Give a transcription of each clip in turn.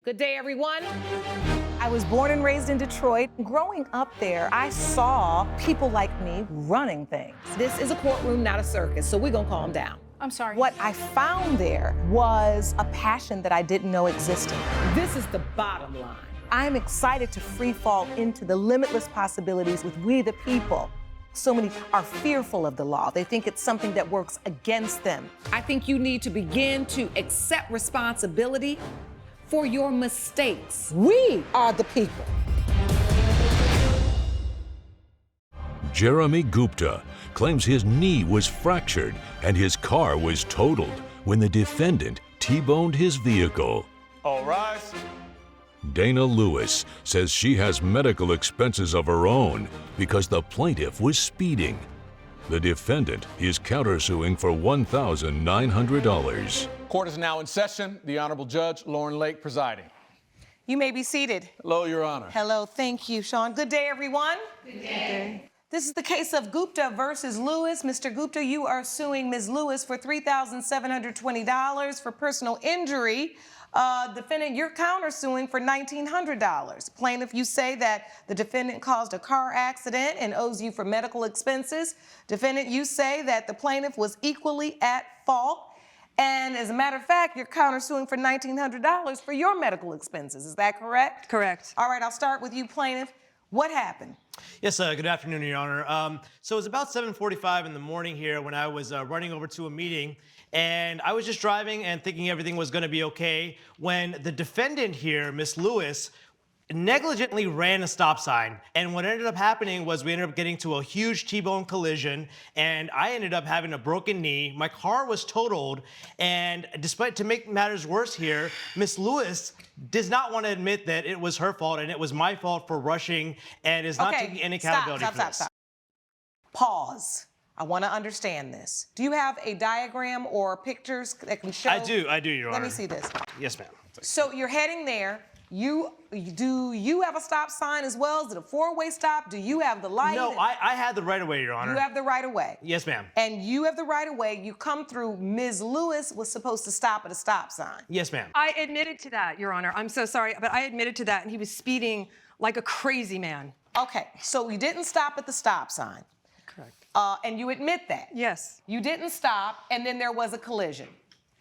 Good day, everyone. I was born and raised in Detroit. Growing up there, I saw people like me running things. This is a courtroom, not a circus, so we're gonna calm down. I'm sorry. What I found there was a passion that I didn't know existed. This is the bottom line. I'm excited to free fall into the limitless possibilities with we the people. So many are fearful of the law. They think it's something that works against them. I think you need to begin to accept responsibility for your mistakes. We are the people. Jeremy Gupta claims his knee was fractured and his car was totaled when the defendant T-boned his vehicle. All rise. Dana Lewis says she has medical expenses of her own because the plaintiff was speeding. The defendant is countersuing for $1,900. Court is now in session. The Honorable Judge Lauren Lake presiding. You may be seated. Hello, Your Honor. Hello, thank you, Sean. Good day, everyone. Good day. This is the case of Gupta versus Lewis. Mr. Gupta, you are suing Ms. Lewis for $3,720 for personal injury. Defendant, you're countersuing for $1,900. Plaintiff, you say that the defendant caused a car accident and owes you for medical expenses. Defendant, you say that the plaintiff was equally at fault. And as a matter of fact, you're countersuing for $1,900 for your medical expenses. Is that correct? Correct. All right, I'll start with you, plaintiff. What happened? Yes, good afternoon, Your Honor. So it was about 7:45 in the morning here when I was running over to a meeting, and I was just driving and thinking everything was going to be okay when the defendant here, Miss Lewis, negligently ran a stop sign. And what ended up happening was we ended up getting to a huge T-bone collision, and I ended up having a broken knee. My car was totaled, and to make matters worse here, Miss Lewis does not want to admit that it was her fault and it was my fault for rushing and is not taking any accountability for this. Stop. Pause. I want to understand this. Do you have a diagram or pictures that can show? I do, Your Honor. Let me see this. Yes, ma'am. So you're heading there. Do you have a stop sign as well? Is it a four-way stop? Do you have the light? No, I had the right of way, Your Honor. You have the right of way? Yes, ma'am. And you have the right of way. You come through. Ms. Lewis was supposed to stop at a stop sign. Yes, ma'am. I admitted to that, Your Honor. I'm so sorry, but I admitted to that, and he was speeding like a crazy man. Okay, so you didn't stop at the stop sign. Correct. And you admit that? Yes. You didn't stop, and then there was a collision.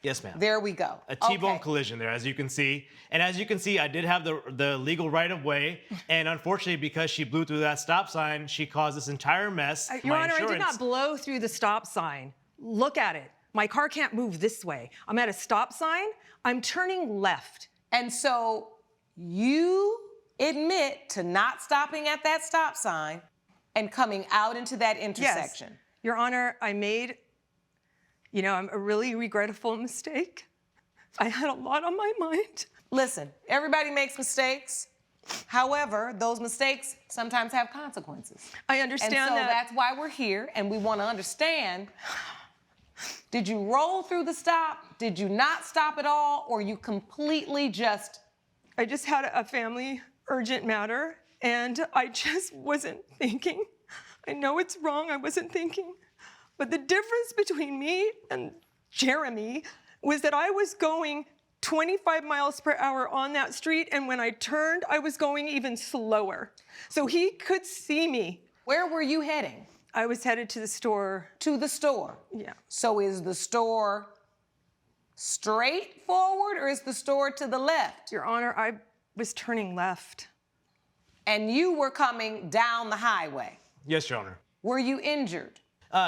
Yes, ma'am. There we go. A T-bone collision there, as you can see. And as you can see, I did have the legal right of way. And unfortunately, because she blew through that stop sign, she caused this entire mess. Your Honor, I did not blow through the stop sign. Look at it. My car can't move this way. I'm at a stop sign. I'm turning left. And so you admit to not stopping at that stop sign and coming out into that intersection. Yes. Your Honor, I made, a really regretful mistake. I had a lot on my mind. Listen, everybody makes mistakes. However, those mistakes sometimes have consequences. I understand that. And so that. that's why we're here, and we want to understand, did you roll through the stop? Did you not stop at all? Or you completely just... I just had a family urgent matter, and I just wasn't thinking. I know it's wrong, I wasn't thinking. But the difference between me and Jeremy was that I was going 25 miles per hour on that street, and when I turned, I was going even slower. So he could see me. Where were you heading? I was headed to the store. To the store? Yeah. So is the store straight forward, or is the store to the left? Your Honor, I was turning left. And you were coming down the highway? Yes, Your Honor. Were you injured?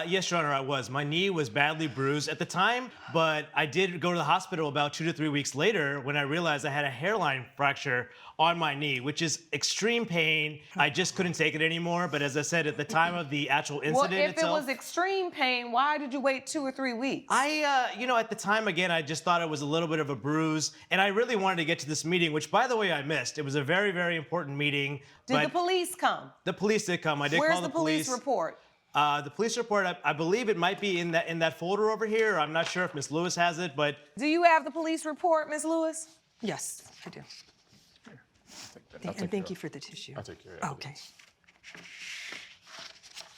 Yes, Your Honor, I was. My knee was badly bruised at the time, but I did go to the hospital about 2 to 3 weeks later when I realized I had a hairline fracture on my knee, which is extreme pain. I just couldn't take it anymore, but as I said, at the time of the actual incident itself... Well, if it was extreme pain, why did you wait 2 or 3 weeks? At the time, again, I just thought it was a little bit of a bruise, and I really wanted to get to this meeting, which, by the way, I missed. It was a very, very important meeting. Did the police come? The police did come. I did call the police. Where's the police report? The police report, I believe it might be in that folder over here. I'm not sure if Miss Lewis has it, but... Do you have the police report, Miss Lewis? Yes, I do. And thank you for the tissue. I'll take care of it. Okay.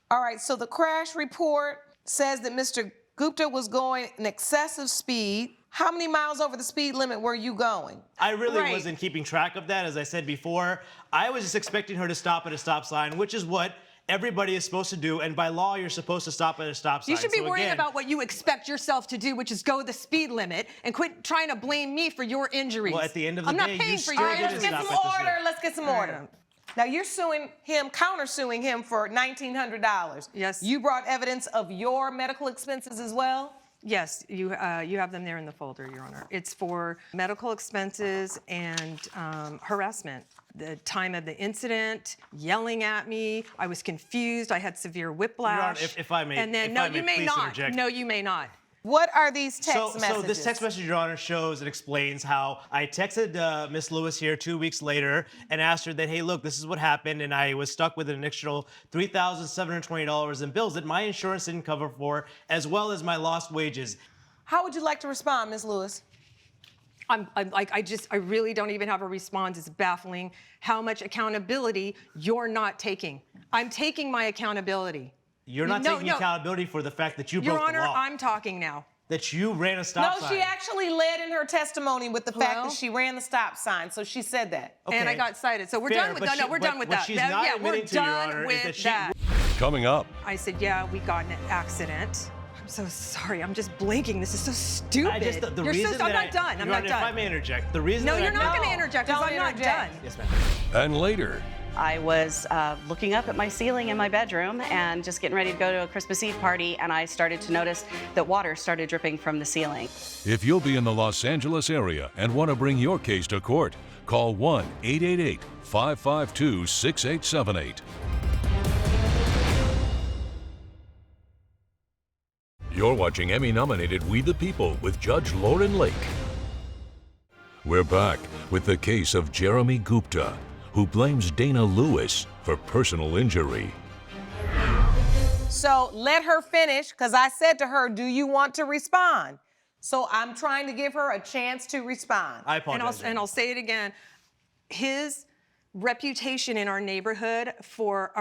All right, so the crash report says that Mr. Gupta was going an excessive speed. How many miles over the speed limit were you going? I really Right. wasn't keeping track of that, as I said before. I was just expecting her to stop at a stop sign, which is what everybody is supposed to do. And by law, you're supposed to stop at a stop sign. You should be So worrying again, about what you expect yourself to do, which is go the speed limit, and quit trying to blame me for your injuries. Well, at the end of the I'm not day, paying you for still your All right, get let's to get stop some at the order. street. Let's get some order. Now you're suing him, countersuing him for $1,900. Yes. You brought evidence of your medical expenses as well? Yes, you have them there in the folder, Your Honor. It's for medical expenses and harassment. The time of the incident, yelling at me, I was confused, I had severe whiplash. Your Honor, if I may- And then, if no, I may you may please not. interject. No, you may not. What are these text messages? So this text message, Your Honor, shows and explains how I texted Miss Lewis here 2 weeks later and asked her that, hey, look, this is what happened, and I was stuck with an additional $3,720 in bills that my insurance didn't cover for, as well as my lost wages. How would you like to respond, Ms. Lewis? I really don't even have a response. It's baffling how much accountability you're not taking. I'm taking my accountability. You're not taking accountability for the fact that you Your broke Honor, the law. I'm talking now. That you ran a stop No, sign. she actually led in her testimony with the fact Well- that she ran the stop sign, so she said that. And I Okay. got cited. So we're Fair, done with but that. No, she- we're done with what that. she's not Yeah, we're admitting to, Your done Honor, is with that she- that. Coming up, I said, yeah, we got in an accident. I'm so sorry. I'm just blinking. This is so stupid. I just, the You're reason so, that I'm not done. I'm Your not Honor, if I done. may interject, the reason No, that you're I- not No, going to interject because don't I'm not interject. done. Yes, ma'am. and later, I was looking up at my ceiling in my bedroom and just getting ready to go to a Christmas Eve party, and I started to notice that water started dripping from the ceiling. if you'll be in the Los Angeles area and want to bring your case to court, call 1-888-552-6878. You're watching Emmy-nominated We the People with Judge Lauren Lake. We're back with the case of Jeremy Gupta, who blames Dana Lewis for personal injury. So let her finish, because I said to her, do you want to respond? So I'm trying to give her a chance to respond. I apologize. And I'll say it again. His reputation in our neighborhood for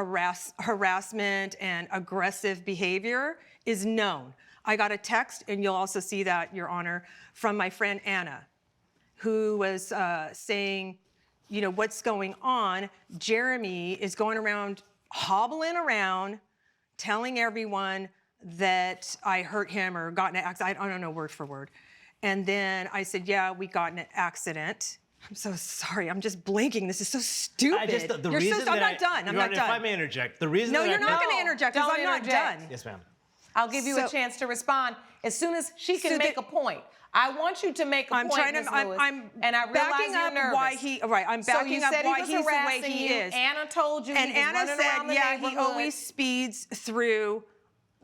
harassment and aggressive behavior is known. I got a text, and you'll also see that, Your Honor, from my friend Anna, who was saying, you know, what's going on? Jeremy is going around, hobbling around, telling everyone that I hurt him or got in an accident. I don't know word for word. And then I said, yeah, we got in an accident. I'm so sorry. I'm just blinking. This is so stupid. I just, the You're reason so, that I'm not done. I'm Your not Honor, done. If I may interject, the reason No, that you're I not picked- going to interject because don't I'm not interject. done. Yes, ma'am. I'll give you a So- chance to respond as soon as she can So make the- a point. I want you to make a I'm point, trying Ms. to. Lewis, I'm and I realize backing you're up nervous. why he. Right. I'm So backing you up said why he was he's the way harassing he you. is. Anna told you And he was Anna running said, around the yeah, he neighborhood. always speeds through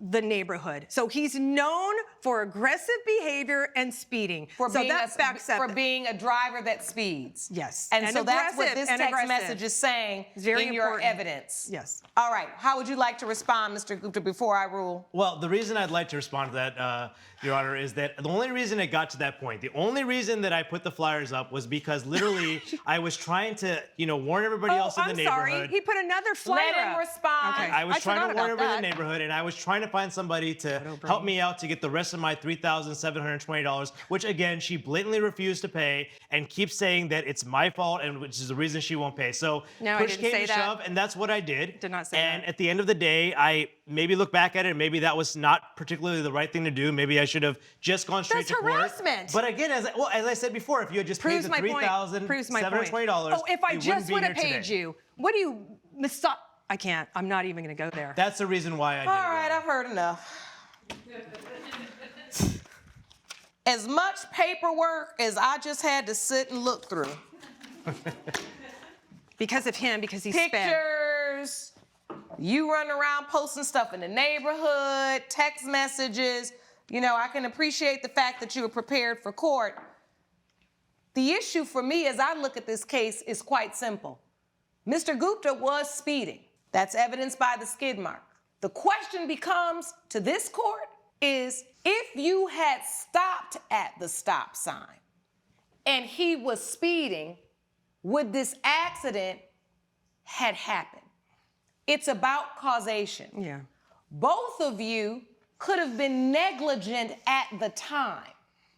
the neighborhood. So he's known for aggressive behavior and speeding. for so being that backs up. for being a driver that speeds. Yes. And, And so that's what aggressive, this and text aggressive. message is saying It's very in your important. evidence. Yes. All right. How would you like to respond, Mr. Gupta, before I rule? Well, the reason I'd like to respond to that, Your Honor, is that the only reason it got to that point, the only reason that I put the flyers up was because literally I was trying to, warn everybody else in the I'm neighborhood. sorry. He put another flyer Let him up. respond. Okay. I was I trying forgot to warn about everybody in the that. neighborhood, and I was trying to find somebody to help me out to get the rest of my $3,720, which again she blatantly refused to pay and keeps saying that it's my fault and which is the reason she won't pay. So No, I push didn't came say to that. shove, and that's what I did. Did not say And that. at the end of the day, I maybe look back at it, and maybe that was not particularly the right thing to do. Maybe I should have just gone straight That's to court. harassment. But again, as I said before, if you had just paid Proves the my point. Proves my point. $3,720, Oh, if I we just wouldn't be would here have paid today. you, what do you I can't. I'm not even going to go there. That's the reason why I did it. All right, I've heard enough. As much paperwork as I just had to sit and look through. Because of him, because he sped. Pictures, you running around posting stuff in the neighborhood, text messages. I can appreciate the fact that you were prepared for court. The issue for me as I look at this case is quite simple. Mr. Gupta was speeding. That's evidenced by the skid mark. The question becomes to this court is if you had stopped at the stop sign and he was speeding, would this accident had happened? It's about causation. Yeah. Both of you could have been negligent at the time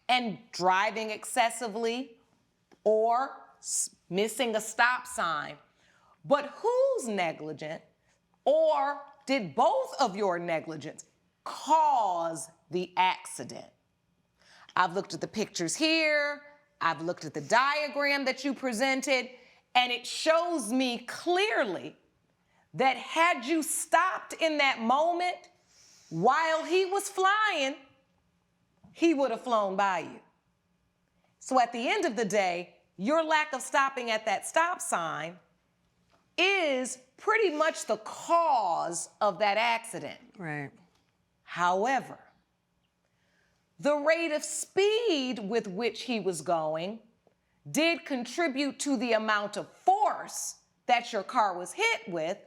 and driving excessively or missing a stop sign. But who's negligent, or did both of your negligence cause the accident? I've looked at the pictures here, I've looked at the diagram that you presented, and it shows me clearly that had you stopped in that moment while he was flying, he would have flown by you. So at the end of the day, your lack of stopping at that stop sign is pretty much the cause of that accident. Right. However, the rate of speed with which he was going did contribute to the amount of force that your car was hit with,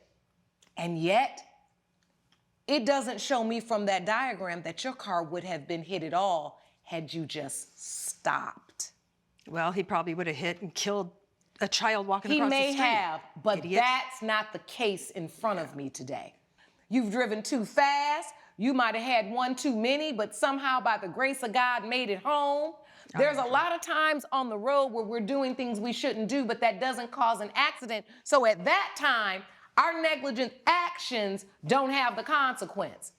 and yet it doesn't show me from that diagram that your car would have been hit at all had you just stopped. Well, he probably would have hit and killed a child walking across the street. He may have, but Idiot. that's not the case in front of me today. You've driven too fast. You might have had one too many, but somehow by the grace of God made it home. There's a lot of times on the road where we're doing things we shouldn't do, but that doesn't cause an accident. So at that time, our negligent actions don't have the consequence.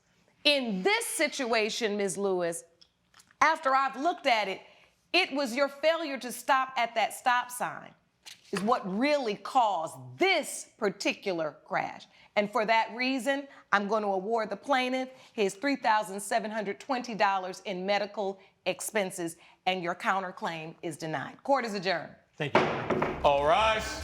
In this situation, Ms. Lewis, after I've looked at it, it was your failure to stop at that stop sign is what really caused this particular crash. And for that reason, I'm going to award the plaintiff his $3,720 in medical expenses, and your counterclaim is denied. Court is adjourned. Thank you. All rise.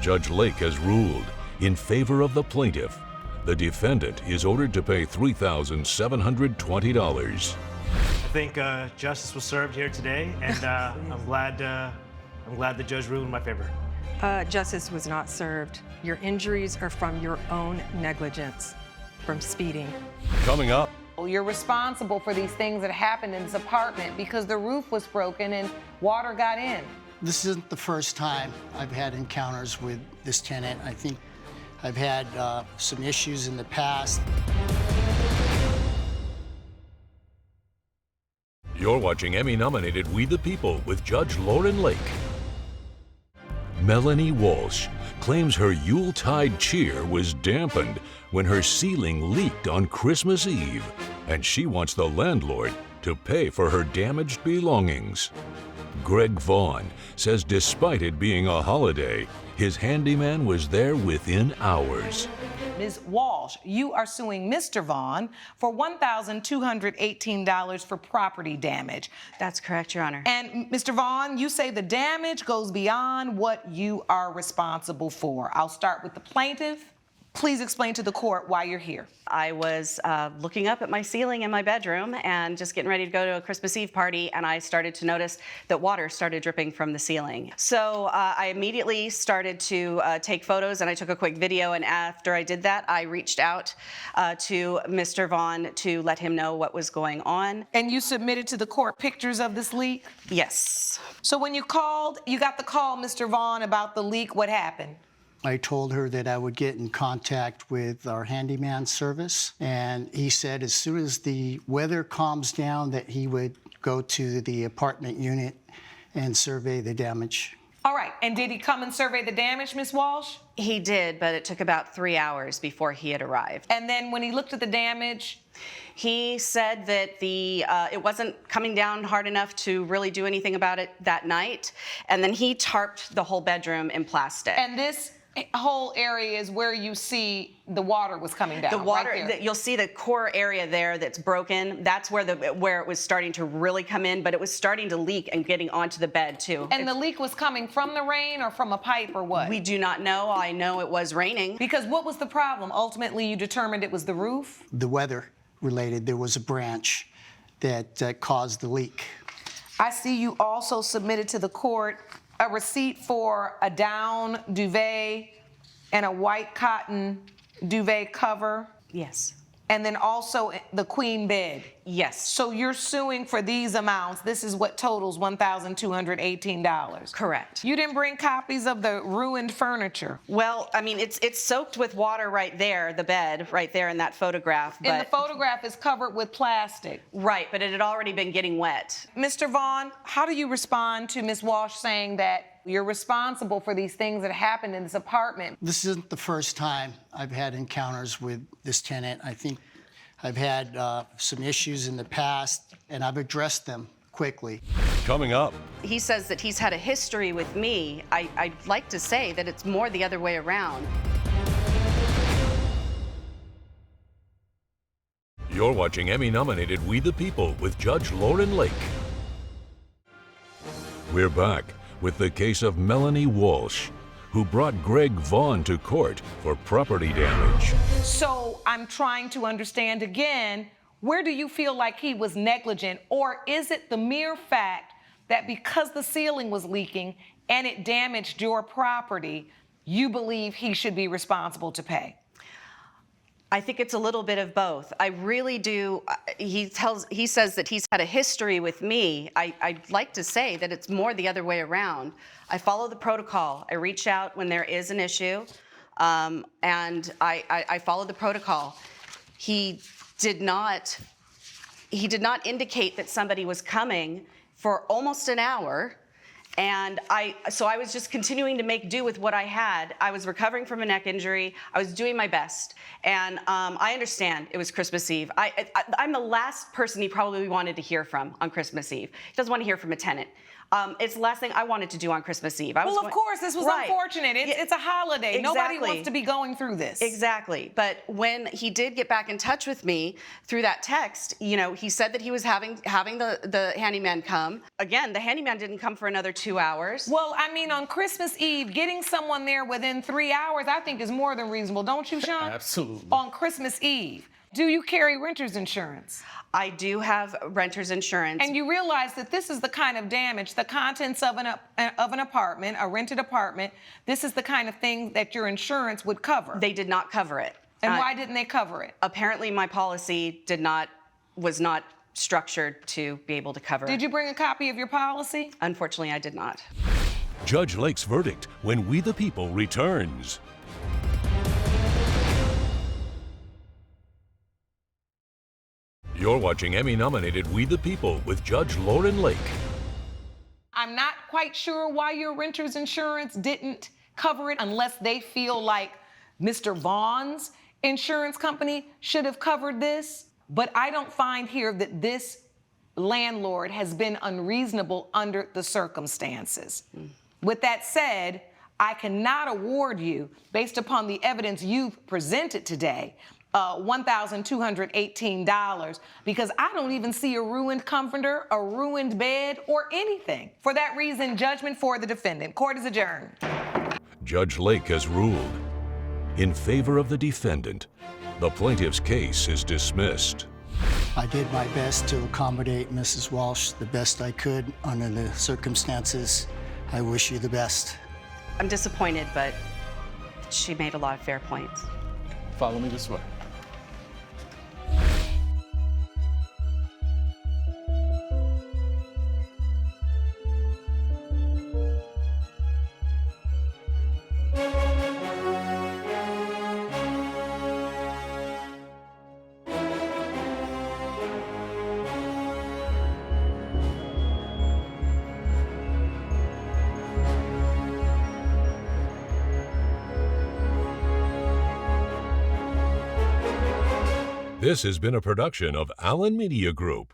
Judge Lake has ruled in favor of the plaintiff. The defendant is ordered to pay $3,720. I think justice was served here today, and I'm glad the judge ruled in my favor. Justice was not served. Your injuries are from your own negligence, from speeding. Coming up, You're responsible for these things that happened in this apartment because the roof was broken and water got in. This isn't the first time I've had encounters with this tenant. I think I've had some issues in the past. you're watching Emmy-nominated We the People with Judge Lauren Lake. Melanie Walsh claims her Yuletide cheer was dampened when her ceiling leaked on Christmas Eve, and she wants the landlord to pay for her damaged belongings. Greg Vaughn says despite it being a holiday, his handyman was there within hours. Ms. Walsh, you are suing Mr. Vaughn for $1,218 for property damage. That's correct, Your Honor. And Mr. Vaughn, you say the damage goes beyond what you are responsible for. I'll start with the plaintiff. Please explain to the court why you're here. I was looking up at my ceiling in my bedroom and just getting ready to go to a Christmas Eve party, and I started to notice that water started dripping from the ceiling. So I immediately started to take photos, and I took a quick video, and after I did that, I reached out to Mr. Vaughn to let him know what was going on. And you submitted to the court pictures of this leak? Yes. So when you got the call, Mr. Vaughn, about the leak, what happened? I told her that I would get in contact with our handyman service, and he said as soon as the weather calms down that he would go to the apartment unit and survey the damage. All right, and did he come and survey the damage, Ms. Walsh? He did, but it took about 3 hours before he had arrived. And then when he looked at the damage? He said that it wasn't coming down hard enough to really do anything about it that night, and then he tarped the whole bedroom in plastic. And this whole area is where you see the water was coming down. The water, right there. you'll see the core area there that's broken. That's where it was starting to really come in, but it was starting to leak and getting onto the bed too. And the leak was coming from the rain or from a pipe or what? We do not know. I know it was raining. Because what was the problem? Ultimately, you determined it was the roof? The weather related, there was a branch that caused the leak. I see you also submitted to the court a receipt for a down duvet and a white cotton duvet cover. Yes. And then also the queen bed. Yes. So you're suing for these amounts. This is what totals $1,218. Correct. You didn't bring copies of the ruined furniture. Well, I mean, it's soaked with water right there, the bed right there in that photograph. And the photograph is covered with plastic. Right, but it had already been getting wet. Mr. Vaughn, how do you respond to Ms. Walsh saying that you're responsible for these things that happened in this apartment? This isn't the first time I've had encounters with this tenant. I think I've had some issues in the past, and I've addressed them quickly. Coming up, He says that he's had a history with me. I'd like to say that it's more the other way around. you're watching Emmy-nominated We the People with Judge Lauren Lake. We're back with the case of Melanie Walsh, who brought Greg Vaughn to court for property damage. So I'm trying to understand again, where do you feel like he was negligent? Or is it the mere fact that because the ceiling was leaking and it damaged your property, you believe he should be responsible to pay? I think it's a little bit of both. I really do. He says that he's had a history with me. I'd like to say that it's more the other way around. I follow the protocol. I reach out when there is an issue, and I follow the protocol. He did not indicate that somebody was coming for almost an hour. And so I was just continuing to make do with what I had. I was recovering from a neck injury. I was doing my best. And I understand it was Christmas Eve. I'm the last person he probably wanted to hear from on Christmas Eve. He doesn't want to hear from a tenant. It's the last thing I wanted to do on Christmas Eve. Well, of course, this was Right. unfortunate. It's a holiday. Nobody Exactly. wants to be going through this. Exactly. But when he did get back in touch with me through that text, you know, he said that he was having the handyman come. Again, the handyman didn't come for another 2 hours. Well, I mean, on Christmas Eve, getting someone there within 3 hours, I think is more than reasonable, don't you, Sean? Absolutely. On Christmas Eve. Do you carry renter's insurance? I do have renter's insurance. And you realize that this is the kind of damage, the contents of an apartment, a rented apartment, this is the kind of thing that your insurance would cover. They did not cover it. And why didn't they cover it? Apparently my policy was not structured to be able to cover it. Did you bring a copy of your policy? Unfortunately, I did not. Judge Lake's verdict when We the People returns. You're watching Emmy-nominated We the People with Judge Lauren Lake. I'm not quite sure why your renter's insurance didn't cover it unless they feel like Mr. Vaughn's insurance company should have covered this. But I don't find here that this landlord has been unreasonable under the circumstances. With that said, I cannot award you, based upon the evidence you've presented today, $1,218 because I don't even see a ruined comforter, a ruined bed, or anything. For that reason, judgment for the defendant. Court is adjourned. Judge Lake has ruled in favor of the defendant. The plaintiff's case is dismissed. I did my best to accommodate Mrs. Walsh the best I could under the circumstances. I wish you the best. I'm disappointed, but she made a lot of fair points. Follow me this way. This has been a production of Allen Media Group.